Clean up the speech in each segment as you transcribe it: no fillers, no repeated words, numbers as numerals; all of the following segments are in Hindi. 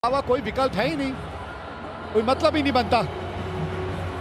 अलावा कोई विकल्प है ही नहीं, कोई मतलब ही नहीं बनता।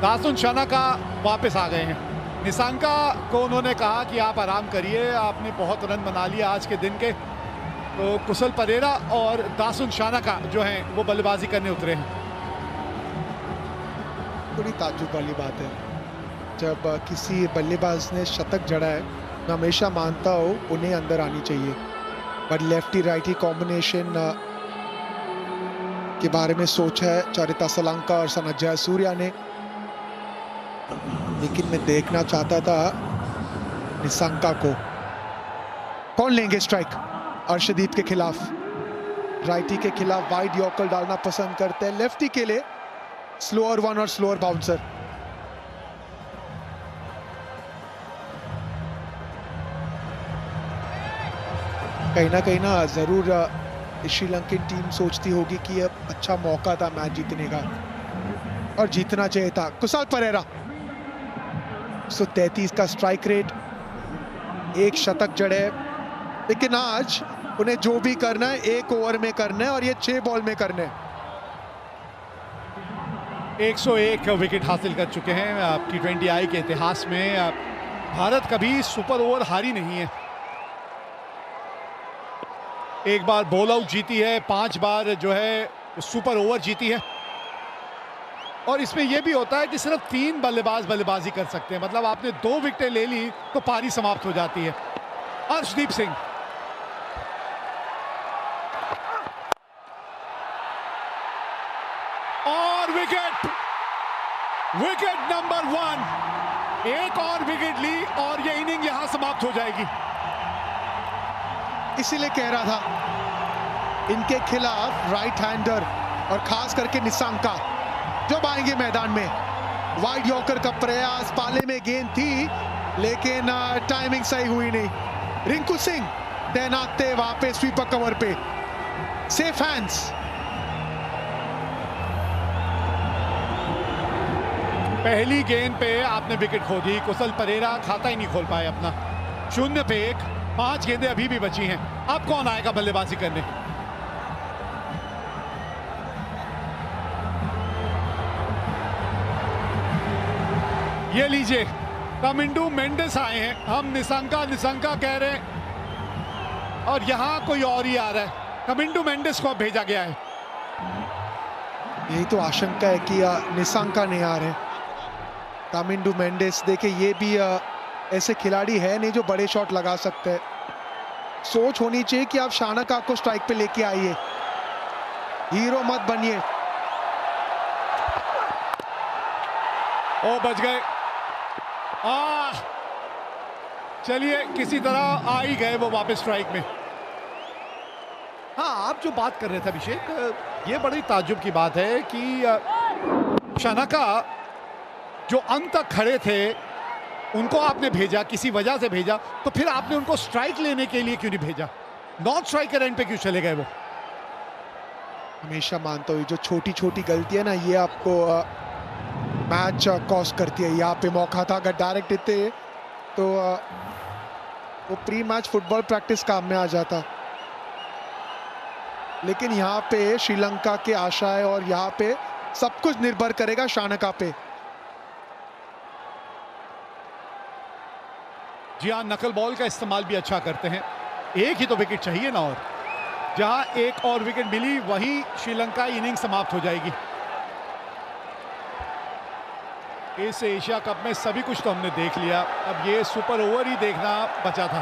दासुन शानाका वापस आ गए हैं। निसांका को उन्होंने कहा कि आप आराम करिए, आपने बहुत रन बना लिया आज के दिन के। तो कुशल परेरा और दासुन शानाका जो हैं वो बल्लेबाजी करने उतरे हैं। बड़ी ताज्जुब वाली बात है जब किसी बल्लेबाज ने शतक जड़ा है। मैं हमेशा मानता हूँ उन्हें अंदर आनी चाहिए, बट लेफ्टी राइटी कॉम्बिनेशन के बारे में सोचा है चरिता सलांका और सना जयसूर्या ने, लेकिन मैं देखना चाहता था निसांका को। कौन लेंगे स्ट्राइक? अर्शदीप के खिलाफ, राइटी के खिलाफ वाइड यॉर्कर डालना पसंद करते हैं, लेफ्टी के लिए स्लोअर वन और स्लोअर बाउंसर। कहीं ना जरूर श्रीलंकन टीम सोचती होगी कि यह अच्छा मौका था मैच जीतने का और जीतना चाहिए था। कुशल परेरा 133 का स्ट्राइक रेट, एक शतक जड़े, लेकिन आज उन्हें जो भी करना है एक ओवर में करना है और ये 6 बॉल में करना है। 101 विकेट हासिल कर चुके हैं। T20I के इतिहास में भारत कभी सुपर ओवर हारी नहीं है। एक बार बॉल आउट जीती है, 5 बार जो है सुपर ओवर जीती है। और इसमें यह भी होता है कि सिर्फ 3 बल्लेबाज बल्लेबाजी कर सकते हैं, मतलब आपने 2 विकेटें ले ली तो पारी समाप्त हो जाती है। अर्शदीप सिंह और विकेट नंबर 1, एक और विकेट ली और ये इनिंग यहां समाप्त हो जाएगी। इसीलिए कह रहा था इनके खिलाफ राइट हैंडर और खास करके निसांका जब आएंगे मैदान में, वाइड यॉर्कर का प्रयास, पाले में गेंद थी लेकिन टाइमिंग सही हुई नहीं। रिंकू सिंह तैनात थे वहां पे स्वीपर कवर पे, सेफ हैंड्स। पहली गेंद पे आपने विकेट खो दी, कुशल परेरा खाता ही नहीं खोल पाए अपना। 0 पे 1, 5 गेंदें अभी भी बची हैं। अब कौन आएगा बल्लेबाजी करने? ये लीजिए, कमिंडू मेंडिस आए हैं। हम निसांका कह रहे हैं और यहां कोई और ही आ रहा है। कमिंडू मेंडिस को भेजा गया है। यही तो आशंका है कि निसांका नहीं आ रहे। कामिंडू मेंडिस देखिए, ये भी ऐसे खिलाड़ी है नहीं जो बड़े शॉट लगा सकते हैं। सोच होनी चाहिए कि आप शानाका को स्ट्राइक पे लेके आइए, हीरो मत बनिए। ओ बच गए। चलिए, किसी तरह आ ही गए वो वापस स्ट्राइक में। हाँ, आप जो बात कर रहे थे अभिषेक, ये बड़ी ताज्जुब की बात है कि शानाका जो अंत तक खड़े थे उनको आपने भेजा, किसी वजह से भेजा, तो फिर आपने उनको स्ट्राइक लेने के लिए क्यों नहीं भेजा? नॉन स्ट्राइकर एंड पे क्यों चले गए वो? हमेशा मानता हूँ जो छोटी छोटी गलती है ना, ये आपको मैच कॉस्ट करती है। यहाँ पे मौका था, अगर डायरेक्ट देते तो वो प्री मैच फुटबॉल प्रैक्टिस काम में आ जाता। लेकिन यहाँ पे श्रीलंका के आशा है और यहाँ पे सब कुछ निर्भर करेगा शानाका पे। जी हाँ, नकल बॉल का इस्तेमाल भी अच्छा करते हैं। एक ही तो विकेट चाहिए ना, और जहां एक और विकेट मिली वहीं श्रीलंका इनिंग समाप्त हो जाएगी। इस एशिया कप में सभी कुछ तो हमने देख लिया, अब ये सुपर ओवर ही देखना बचा था।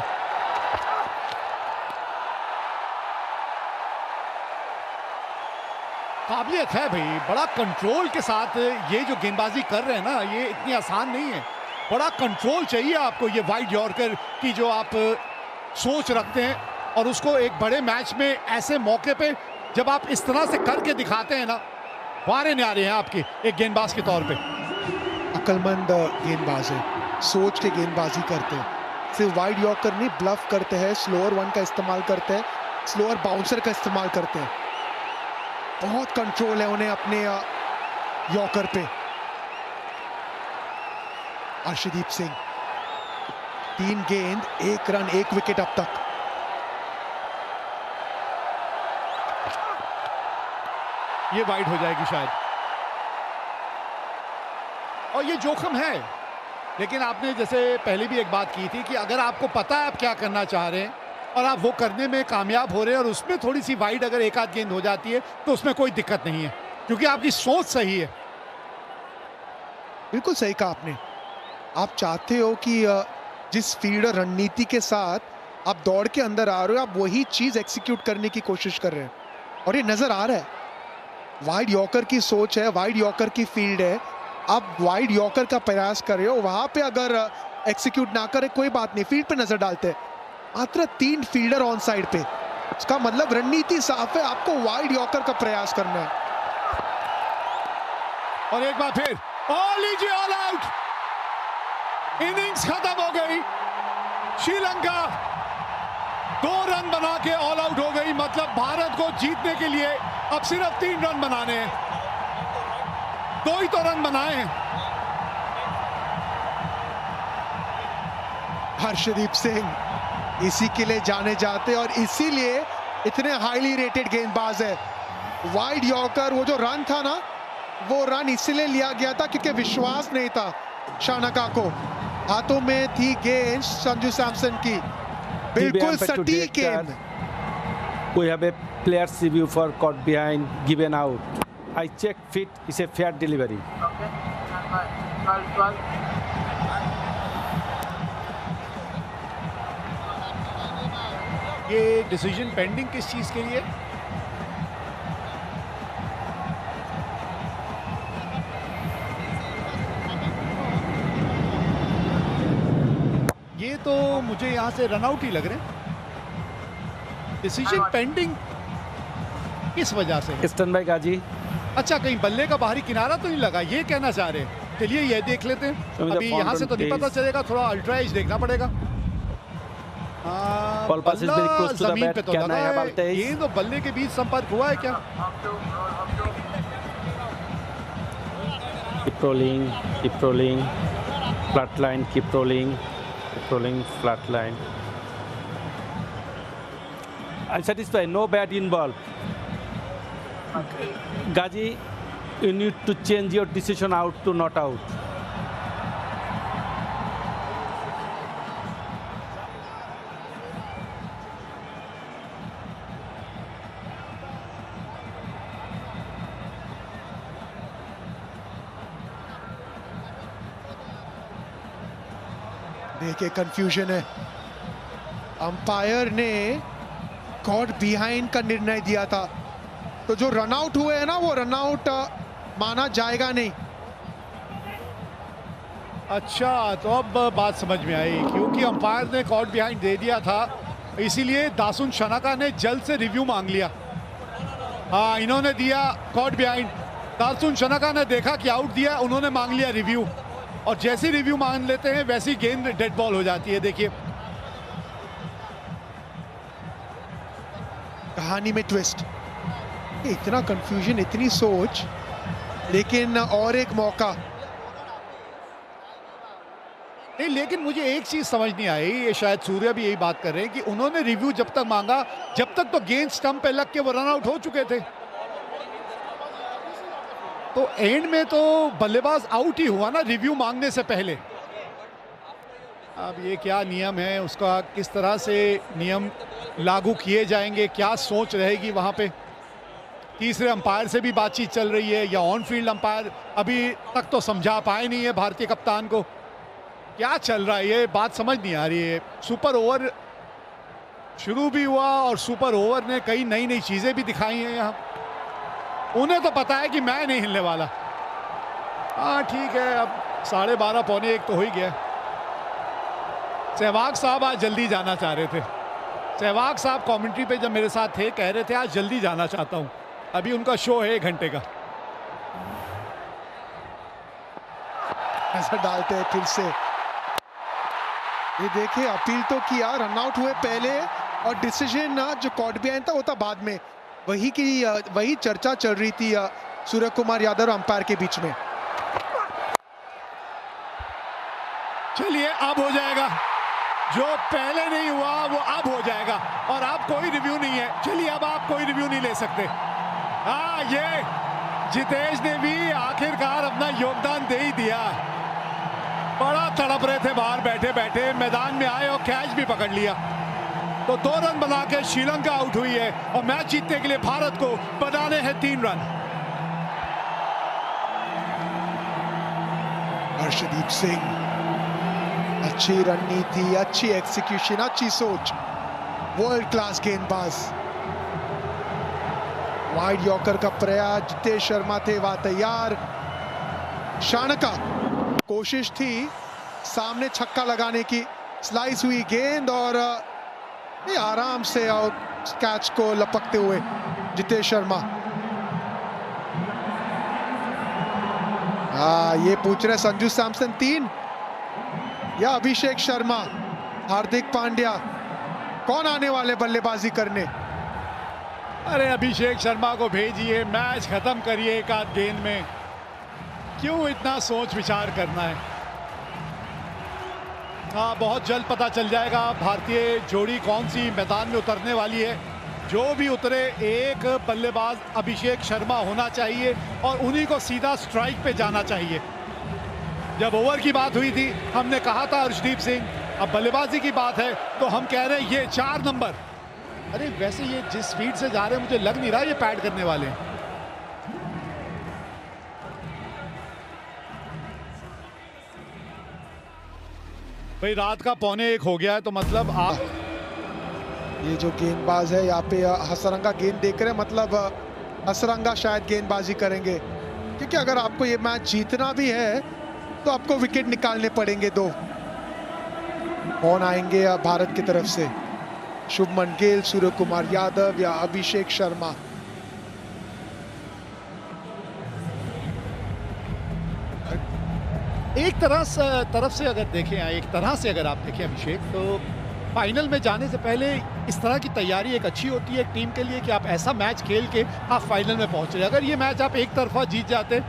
काबिलियत है भाई, बड़ा कंट्रोल के साथ ये जो गेंदबाजी कर रहे हैं ना, ये इतनी आसान नहीं है। बड़ा कंट्रोल चाहिए आपको, ये वाइड यॉर्कर की जो आप सोच रखते हैं, और उसको एक बड़े मैच में ऐसे मौके पे जब आप इस तरह से करके दिखाते हैं ना, वारे न्यारे हैं आपके एक गेंदबाज के तौर पे। अक्लमंद गेंदबाज है, सोच के गेंदबाजी करते हैं, सिर्फ वाइड यॉर्कर नहीं ब्लफ करते हैं, स्लोअर वन का इस्तेमाल करते हैं, स्लोअर बाउंसर का इस्तेमाल करते हैं। बहुत कंट्रोल है उन्हें अपने यॉर्कर पे। अर्शदीप सिंह 3 गेंद 1 रन 1 विकेट अब तक। ये वाइड हो जाएगी शायद, और ये जोखिम है। लेकिन आपने जैसे पहले भी एक बात की थी कि अगर आपको पता है आप क्या करना चाह रहे हैं और आप वो करने में कामयाब हो रहे हैं और उसमें थोड़ी सी वाइड अगर एक आध गेंद हो जाती है तो उसमें कोई दिक्कत नहीं है, क्योंकि आपकी सोच सही है। बिल्कुल सही कहा आपने। आप चाहते हो कि जिस फील्डर रणनीति के साथ आप दौड़ के अंदर आ रहे हो, आप वही चीज एग्जीक्यूट करने की कोशिश कर रहे हैं, और ये नजर आ रहा है। वाइड यॉर्कर की सोच है, वाइड यॉर्कर की फील्ड है, आप वाइड यॉर्कर का प्रयास कर रहे हो। वहां पे अगर एक्सिक्यूट ना करे कोई बात नहीं, फील्ड पे नजर डालते हैं। मात्र 3 फील्डर ऑन साइड पे, इसका मतलब रणनीति साफ है, आपको वाइड यॉर्कर का प्रयास करना है। और एक बार फिर लीजिए ऑल आउट, इनिंग्स खत्म हो गई। श्रीलंका 2 रन बना के ऑल आउट हो गई। मतलब भारत को जीतने के लिए अब सिर्फ 3 रन बनाने हैं, 2 ही तो रन बनाए हैं। हर्षदीप सिंह इसी के लिए जाने जाते और इसीलिए इतने हाईली रेटेड गेंदबाज है। वाइड यॉर्कर, वो जो रन था ना, वो रन इसलिए लिया गया था क्योंकि विश्वास नहीं था शानका को। हाथों में थी गेंद संजू सैमसन की, बिल्कुल सटीक गेंद। We have a player's review for caught behind, given out. I check fit, is a fair delivery. ये डिसीजन पेंडिंग किस चीज के लिए? ये तो मुझे यहां से रन आउट ही लग रहे हैं। डिसीजन पेंडिंग किस वजह से? Stand by गाजी। अच्छा, कहीं बल्ले का बाहरी किनारा तो नहीं लगा, ये कहना चाह रहे हैं। चलिए ये देख लेते हैं। अभी यहाँ से तो नहीं पता चलेगा, थोड़ा अल्ट्रा एज देखना पड़ेगा। Ball pass is very close to the जमीन bat. पे तो क्या लगा नया बॉल है। तेज? ये तो बल्ले के बीच संपर्क हुआ है क्या? Keep rolling, keep rolling. Flat line, keep rolling, keep rolling, flat line. I'm satisfied, no bat involved. Gaji, you need to change your decision out to not out. देखिए कंफ्यूजन है। अंपायर ने कॉट बिहाइंड का निर्णय दिया था, तो जो रन आउट हुए हैं ना, वो रन आउट माना जाएगा नहीं। अच्छा, तो अब बात समझ में आई, क्योंकि अंपायर ने कॉट बिहाइंड दे दिया था, इसीलिए दासुन शनाका ने जल्द से रिव्यू मांग लिया। हाँ, इन्होंने दिया कॉट बिहाइंड, दासुन शनाका ने देखा कि आउट दिया, उन्होंने मांग लिया रिव्यू, और जैसे रिव्यू मांग लेते हैं वैसी गेंद डेड बॉल हो जाती है। देखिए कहानी में ट्विस्ट, इतना कंफ्यूजन, इतनी सोच, लेकिन और एक मौका नहीं। लेकिन मुझे एक चीज समझ नहीं आई, ये शायद सूर्या भी यही बात कर रहे हैं कि उन्होंने रिव्यू जब तक मांगा, जब तक तो गेंद स्टंप पे लग के वो रन आउट हो चुके थे, तो एंड में तो बल्लेबाज आउट ही हुआ ना रिव्यू मांगने से पहले। अब ये क्या नियम है, उसका किस तरह से नियम लागू किए जाएंगे, क्या सोच रहेगी वहां पे। तीसरे अंपायर से भी बातचीत चल रही है, या ऑन फील्ड अंपायर अभी तक तो समझा पाए नहीं है भारतीय कप्तान को। क्या चल रहा है, ये बात समझ नहीं आ रही है। सुपर ओवर शुरू भी हुआ और सुपर ओवर ने कई नई नई चीजें भी दिखाई हैं यहाँ। उन्हें तो पता है कि मैं नहीं हिलने वाला। हाँ ठीक है, अब 12:30 पौने 1 तो हो ही गया। सहवाग साहब आज जल्दी जाना चाह रहे थे। सहवाग साहब कमेंट्री पे जब मेरे साथ थे, कह रहे थे आज जल्दी जाना चाहता हूं, अभी उनका शो है 1 घंटे का। ऐसा डालते हैं फिर से। ये देखिए, अपील तो किया, रन आउट हुए पहले, और डिसीजन जो कॉट बिहाइंड था वो था बाद में। वही चर्चा चल रही थी सूर्य कुमार यादव और अंपायर के बीच में। चलिए अब हो जाएगा, जो पहले नहीं हुआ वो अब हो जाएगा, और अब कोई रिव्यू नहीं है। चलिए अब आप कोई रिव्यू नहीं ले सकते। हाँ, ये जितेश ने भी आखिरकार अपना योगदान दे ही दिया। बड़ा तड़प रहे थे बाहर बैठे बैठे, मैदान में आए और कैच भी पकड़ लिया। तो 2 रन बना के श्रीलंका आउट हुई है और मैच जीतने के लिए भारत को बनाने हैं 3 रन। हर्षदीप सिंह, अच्छी रणनीति, अच्छी एक्सिक्यूशन, अच्छी सोच, वर्ल्ड क्लास गेंदबाज। वाइड यॉर्कर का प्रयास, जितेश शर्मा थे वहां तैयार। शानका कोशिश थी सामने छक्का लगाने की, स्लाइस हुई गेंद और आराम से कैच को लपकते हुए जितेश शर्मा। ये पूछ रहे संजू सैमसन 3 या अभिषेक शर्मा, हार्दिक पांड्या, कौन आने वाले बल्लेबाजी करने? अरे अभिषेक शर्मा को भेजिए, मैच खत्म करिए एक आध गेंद में, क्यों इतना सोच विचार करना है। हाँ, बहुत जल्द पता चल जाएगा भारतीय जोड़ी कौन सी मैदान में उतरने वाली है। जो भी उतरे, एक बल्लेबाज अभिषेक शर्मा होना चाहिए और उन्हीं को सीधा स्ट्राइक पे जाना चाहिए। जब ओवर की बात हुई थी हमने कहा था हर्षदीप सिंह, अब बल्लेबाजी की बात है तो हम कह रहे हैं ये 4 नंबर। अरे वैसे ये जिस स्पीड से जा रहे हैं मुझे लग नहीं रहा ये पैड करने वाले हैं। भाई रात का 1:45 हो गया है तो मतलब आप ये जो गेंदबाज है यहाँ पे हसरंगा गेंद देख रहे हैं, मतलब हसरंगा शायद गेंदबाजी करेंगे, क्योंकि अगर आपको ये मैच जीतना भी है तो आपको विकेट निकालने पड़ेंगे 2। कौन आएंगे भारत की तरफ से? शुभमन गिल, सूर्य कुमार यादव या अभिषेक शर्मा? एक तरफ से अगर देखें, एक तरह से अगर आप देखें अभिषेक, तो फाइनल में जाने से पहले इस तरह की तैयारी एक अच्छी होती है एक टीम के लिए कि आप ऐसा मैच खेल के आप फाइनल में पहुंच रहे। अगर ये मैच आप एक तरफा जीत जाते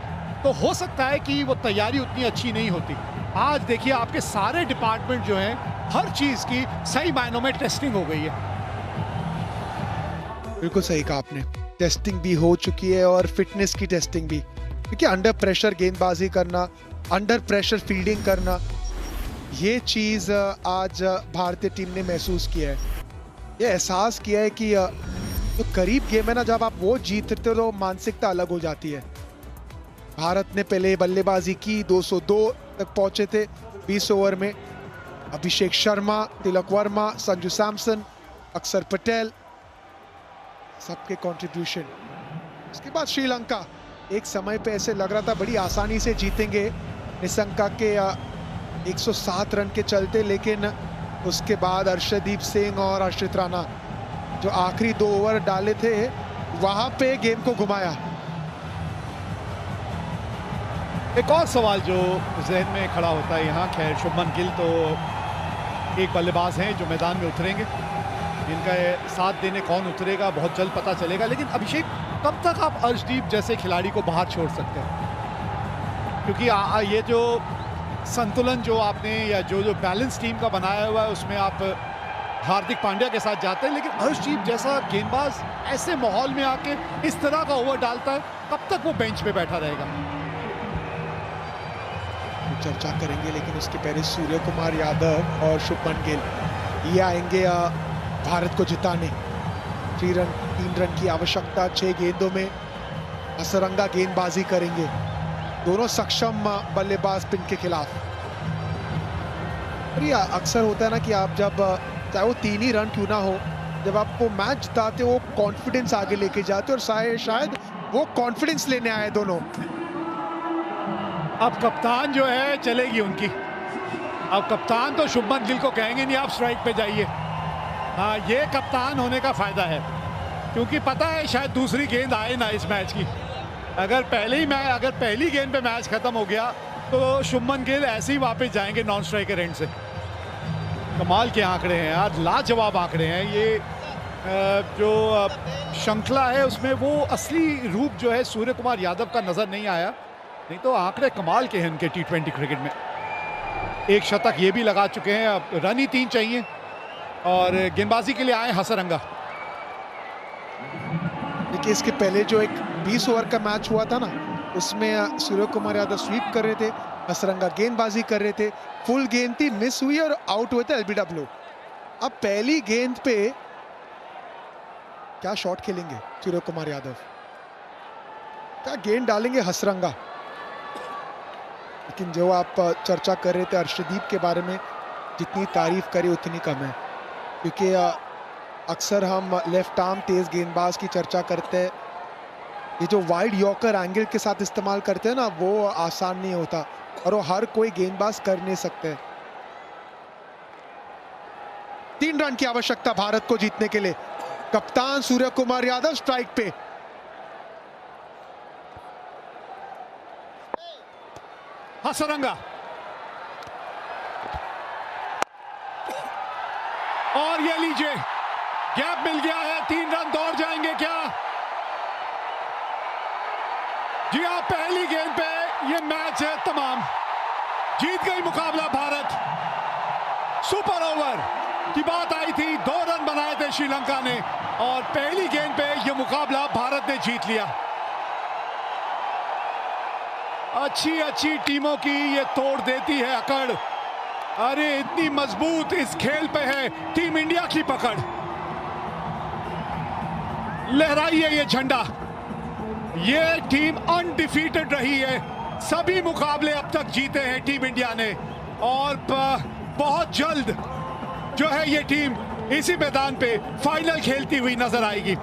तो हो सकता है कि वो तैयारी उतनी अच्छी नहीं होती। आज देखिए आपके सारे डिपार्टमेंट जो हैं, हर चीज की सही मायनों में टेस्टिंग हो गई है। बिल्कुल सही कहा आपने, टेस्टिंग भी हो चुकी है और फिटनेस की टेस्टिंग भी, क्योंकि अंडर प्रेशर गेंदबाजी करना, अंडर प्रेशर फील्डिंग करना, ये चीज आज भारतीय टीम ने महसूस किया है। ये एहसास किया है कि जो करीब गेम है ना, जब आप वो जीतते हो तो मानसिकता अलग हो जाती है। भारत ने पहले बल्लेबाजी की, 202 तक पहुंचे थे 20 ओवर में। अभिषेक शर्मा, तिलक वर्मा, संजू सैमसन, अक्षर पटेल, सबके कंट्रीब्यूशन। उसके बाद श्रीलंका, एक समय पे ऐसे लग रहा था बड़ी आसानी से जीतेंगे निशंका के 107 रन के चलते, लेकिन उसके बाद हर्षदीप सिंह और आश्रित राणा जो आखिरी 2 ओवर डाले थे वहां पे गेम को घुमाया। एक और सवाल जो जहन में खड़ा होता है यहाँ, खैर शुभमन गिल तो एक बल्लेबाज हैं जो मैदान में उतरेंगे, इनका साथ देने कौन उतरेगा बहुत जल्द पता चलेगा। लेकिन अभिषेक, कब तक आप अर्शदीप जैसे खिलाड़ी को बाहर छोड़ सकते हैं? क्योंकि ये जो संतुलन जो आपने या जो बैलेंस टीम का बनाया हुआ है उसमें आप हार्दिक पांड्या के साथ जाते हैं, लेकिन अर्शदीप जैसा गेंदबाज ऐसे माहौल में आके इस तरह का ओवर डालता है, कब तक वो बेंच पे बैठा रहेगा? चर्चा करेंगे, लेकिन उसके पहले सूर्य कुमार यादव और शुभमन गिल ये आएंगे भारत को जिताने। 3 रन की आवश्यकता 6 गेंदों में, असरंगा गेंदबाजी करेंगे दोनों सक्षम बल्लेबाज पिन के खिलाफ। और ये अक्सर होता है ना कि आप जब चाहे वो 3 ही रन क्यों ना हो, जब आपको मैच जिताते हो कॉन्फिडेंस आगे लेके जाते और शायद वो कॉन्फिडेंस लेने आए दोनों। अब कप्तान जो है चलेगी उनकी, अब कप्तान तो शुभमन गिल को कहेंगे नहीं आप स्ट्राइक पे जाइए। हाँ, ये कप्तान होने का फायदा है, क्योंकि पता है शायद दूसरी गेंद आए ना इस मैच की। अगर पहली गेंद पे मैच खत्म हो गया तो शुभमन गिल ऐसे ही वापस जाएंगे नॉन स्ट्राइकर एंड से। कमाल के आंकड़े हैं यार, लाजवाब आंकड़े हैं। ये जो श्रृंखला है उसमें वो असली रूप जो है सूर्य कुमार यादव का नजर नहीं आया, नहीं तो आंकड़े कमाल के हैं उनके T20 क्रिकेट में। एक शतक ये भी लगा चुके हैं, अब रन ही 3 चाहिए और गेंदबाजी के लिए आए हसरंगा। देखिए इसके पहले जो एक 20 ओवर का मैच हुआ था ना, उसमें सूर्य कुमार यादव स्वीप कर रहे थे, हसरंगा गेंदबाजी कर रहे थे, फुल गेंद थी, मिस हुई और आउट हुए थे एलबीडब्ल्यू। अब पहली गेंद पे क्या शॉट खेलेंगे सूर्य कुमार यादव, क्या गेंद डालेंगे हसरंगा। लेकिन जो आप चर्चा कर रहे थे अर्शदीप के बारे में, जितनी तारीफ करी उतनी कम है, क्योंकि अक्सर हम लेफ्ट आर्म तेज गेंदबाज की चर्चा करते हैं, ये जो वाइड यॉर्कर एंगल के साथ इस्तेमाल करते हैं ना, वो आसान नहीं होता और वो हर कोई गेंदबाज कर नहीं सकते। 3 रन की आवश्यकता भारत को जीतने के लिए। कप्तान सूर्य कुमार यादव स्ट्राइक पे। हसरंगा और ये लीजिए, गैप मिल गया है, 3 रन दौड़ जाएंगे क्या? जी हाँ, पहली गेंद पे ये मैच है तमाम, जीत गई मुकाबला भारत। सुपर ओवर की बात आई थी, 2 रन बनाए थे श्रीलंका ने और पहली गेंद पे ये मुकाबला भारत ने जीत लिया। अच्छी टीमों की ये तोड़ देती है अकड़। अरे इतनी मजबूत इस खेल पे है टीम इंडिया की पकड़। लहराइए ये झंडा, ये टीम अनडिफीटेड रही है, सभी मुकाबले अब तक जीते हैं टीम इंडिया ने और बहुत जल्द जो है ये टीम इसी मैदान पे फाइनल खेलती हुई नजर आएगी।